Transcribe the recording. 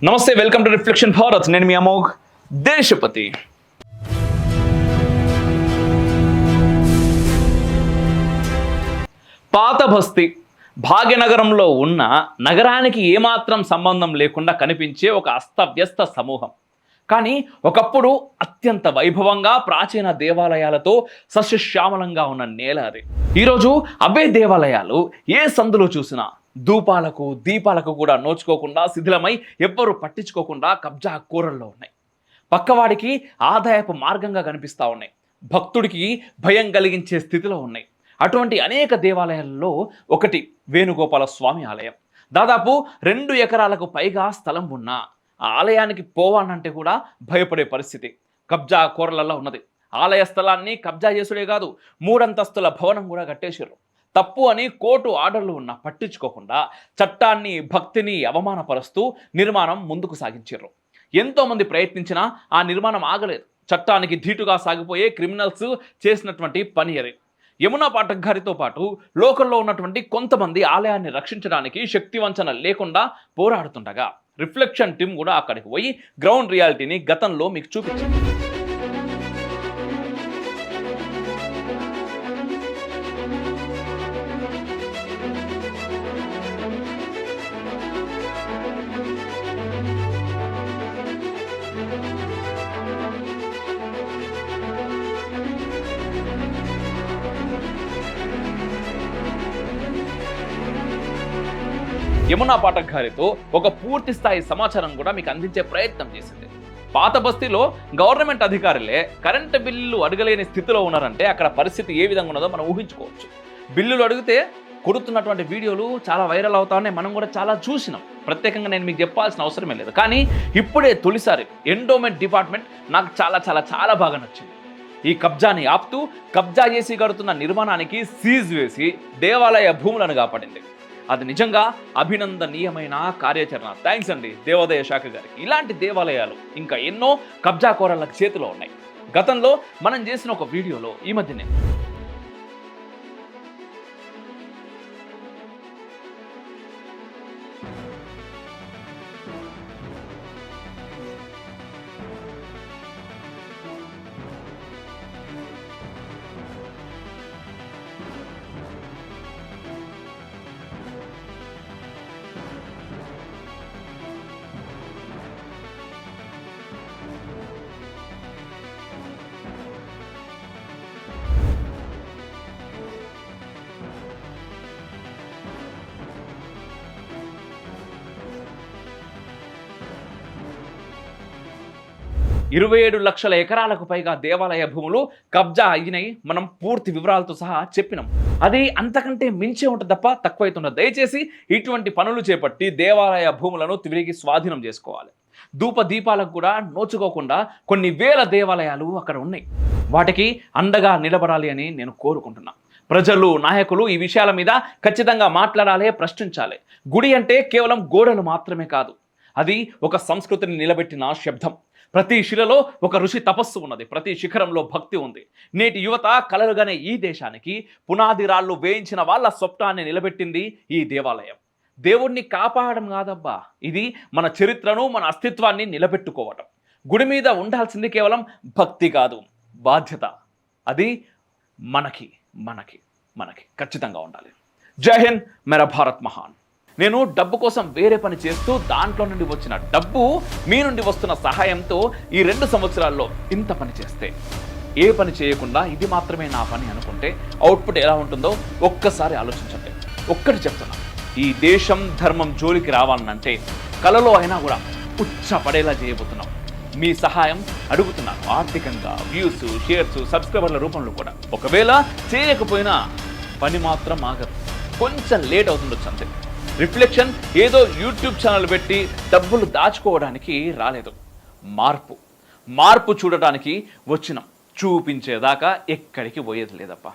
నమస్తే, welcome to reflection Bharat. నేను మీ అమోఘ్ దేశపతి. పాత బస్తీ భాగ్యనగరంలో ఉన్న నగరానికి ఏమాత్రం సంబంధం లేకుండా కనిపించే ఒక అస్తవ్యస్త సమూహం. కానీ ఒకప్పుడు అత్యంత వైభవంగా ప్రాచీన దేవాలయాలతో సస్యశ్యామలంగా ఉన్న నేల అది. ఈరోజు అవే దేవాలయాలు ఏ సందులో చూసినా ధూపాలకు దీపాలకు కూడా నోచుకోకుండా శిథిలమై ఎవ్వరూ పట్టించుకోకుండా కబ్జా కూరల్లో ఉన్నాయి. పక్కవాడికి ఆదాయపు మార్గంగా కనిపిస్తూ ఉన్నాయి. భక్తుడికి భయం కలిగించే స్థితిలో ఉన్నాయి. అటువంటి అనేక దేవాలయాల్లో ఒకటి వేణుగోపాల స్వామి ఆలయం. దాదాపు 2 ఎకరాలకు పైగా స్థలం ఉన్న ఆ ఆలయానికి పోవాలంటే కూడా భయపడే పరిస్థితి కబ్జా కూరలలో ఉన్నది. ఆలయ స్థలాన్ని కబ్జా చేసుడే కాదు, 3 అంతస్తుల భవనం కూడా కట్టేశారు. తప్పు అని కోర్టు ఆర్డర్లు ఉన్నా పట్టించుకోకుండా చట్టాన్ని భక్తిని అవమానపరుస్తూ నిర్మాణం ముందుకు సాగించారు. ఎంతోమంది ప్రయత్నించినా ఆ నిర్మాణం ఆగలేదు. చట్టానికి ధీటుగా సాగిపోయే క్రిమినల్స్ చేసినటువంటి పని అది. యమునా పాఠక్ గారితో పాటు లోకల్లో ఉన్నటువంటి కొంతమంది ఆలయాన్ని రక్షించడానికి శక్తివంచన లేకుండా పోరాడుతుండగా రిఫ్లెక్షన్ టీం కూడా అక్కడికి పోయి గ్రౌండ్ రియాలిటీని గతంలో మీకు చూపించింది. యమునా పాఠక్ గారితో ఒక పూర్తి స్థాయి సమాచారం కూడా మీకు అందించే ప్రయత్నం చేసింది. పాత బస్తీలో గవర్నమెంట్ అధికారులే కరెంటు బిల్లులు అడగలేని స్థితిలో ఉన్నారంటే అక్కడ పరిస్థితి ఏ విధంగా ఉన్నదో మనం ఊహించుకోవచ్చు. బిల్లులు అడిగితే కొడుతున్నటువంటి వీడియోలు చాలా వైరల్ అవుతా ఉన్నాయి. మనం కూడా చాలా చూసినాం. ప్రత్యేకంగా నేను మీకు చెప్పాల్సిన అవసరమే లేదు. కానీ ఇప్పుడే తొలిసారి ఎండోమెంట్ డిపార్ట్మెంట్ నాకు చాలా చాలా చాలా బాగా నచ్చింది. ఈ కబ్జాని ఆపుతూ కబ్జా చేసి కడుతున్న నిర్మాణానికి సీజ్ వేసి దేవాలయ భూములను కాపాడింది. అది నిజంగా అభినందనీయమైన కార్యాచరణ. థ్యాంక్స్ అండి దేవాదాయ శాఖ గారికి. ఇలాంటి దేవాలయాలు ఇంకా ఎన్నో కబ్జా కోరల చేతిలో ఉన్నాయి. గతంలో మనం చేసిన ఒక వీడియోలో ఈ మధ్యనే 27 లక్షల ఎకరాలకు పైగా దేవాలయ భూములు కబ్జా అయినాయి. మనం పూర్తి వివరాలతో సహా చెప్పినాం. అది అంతకంటే మించే ఉంటుంది తప్ప తక్కువైతున్నది. దయచేసి ఇటువంటి పనులు చేపట్టి దేవాలయ భూములను తిరిగి స్వాధీనం చేసుకోవాలి. ధూప దీపాలకు కూడా నోచుకోకుండా కొన్ని వేల దేవాలయాలు అక్కడ ఉన్నాయి. వాటికి అండగా నిలబడాలి అని నేను కోరుకుంటున్నా. ప్రజలు నాయకులు ఈ విషయాల మీద ఖచ్చితంగా మాట్లాడాలి, ప్రశ్నించాలి. గుడి అంటే కేవలం గోడలు మాత్రమే కాదు, అది ఒక సంస్కృతిని నిలబెట్టిన శబ్దం. ప్రతి శిలలో ఒక ఋషి తపస్సు ఉన్నది. ప్రతి శిఖరంలో భక్తి ఉంది. నేటి యువత కలలుగానే ఈ దేశానికి పునాది రాళ్ళు వేయించిన వాళ్ళ స్వప్నాన్ని నిలబెట్టింది ఈ దేవాలయం. దేవుణ్ణి కాపాడడం కాదబ్బా, ఇది మన చరిత్రను మన అస్తిత్వాన్ని నిలబెట్టుకోవటం. గుడి మీద ఉండాల్సింది కేవలం భక్తి కాదు, బాధ్యత. అది మనకి మనకి మనకి ఖచ్చితంగా ఉండాలి. జై హింద్, మేరా భారత్ మహాన్. నేను డబ్బు కోసం వేరే పని చేస్తూ దాంట్లో నుండి వచ్చిన డబ్బు మీ నుండి వస్తున్న సహాయంతో ఈ 2 సంవత్సరాల్లో ఇంత పని చేస్తే, ఏ పని చేయకుండా ఇది మాత్రమే నా పని అనుకుంటే అవుట్పుట్ ఎలా ఉంటుందో ఒక్కసారి ఆలోచించండి. ఒక్కటి చెప్తున్నా, ఈ దేశం ధర్మం జోలికి రావాలనంటే కలలో అయినా కూడా ఉచ్చపడేలా చేయబోతున్నాం. మీ సహాయం అడుగుతున్నాను. ఆర్థికంగా, వ్యూస్, షేర్స్, సబ్స్క్రైబర్ల రూపంలో కూడా. ఒకవేళ చేయకపోయినా పని మాత్రం ఆగదు. కొంచెం లేట్ అవుతుండొచ్చు అంతే. రిఫ్లెక్షన్ ఏదో యూట్యూబ్ ఛానల్ పెట్టి డబ్బులు దాచుకోవడానికి రాలేదు. మార్పు చూడటానికి వచ్చినాం. చూపించేదాకా ఎక్కడికి పోయేది లేదప్పా.